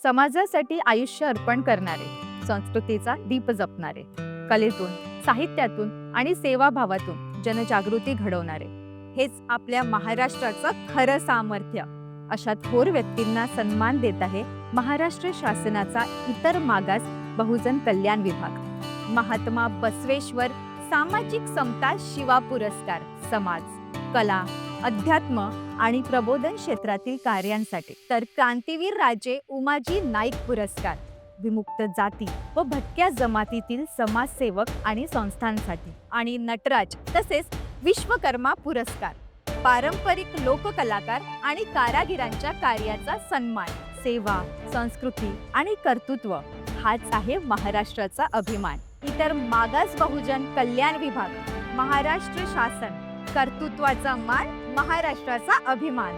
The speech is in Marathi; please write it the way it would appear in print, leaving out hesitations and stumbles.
समाजासाठी आयुष्य अर्पण करणारे, संस्कृतीचा दीप जपणारे, कलेतून, साहित्यातून आणि सेवाभावातून जनजागृती घडवणारे, हेच आपल्या महाराष्ट्राचं खरं सामर्थ्य. अशा थोर व्यक्तींना सन्मान देत आहे महाराष्ट्र शासनाचा इतर मागास बहुजन कल्याण विभाग. महात्मा बसवेश्वर सामाजिक समता शिवा पुरस्कार समाज, कला, अध्यात्म आणि प्रबोधन क्षेत्रातील कार्यांसाठी, तर क्रांतीवीर राजे उमाजी नाईक पुरस्कार विमुक्त जाती व भटक्या जमातीतील समाजसेवक आणि संस्थांसाठी, आणि नटराज तसेच विश्वकर्मा पुरस्कार पारंपरिक लोककलाकार आणि कारागिरांच्या कार्याचा सन्मान. सेवा, संस्कृती आणि कर्तृत्व हाच आहे महाराष्ट्राचा अभिमान. इतर मागास बहुजन कल्याण विभाग, महाराष्ट्र शासन, कर्तृत्वाचा मान, महाराष्ट्राचा अभिमान.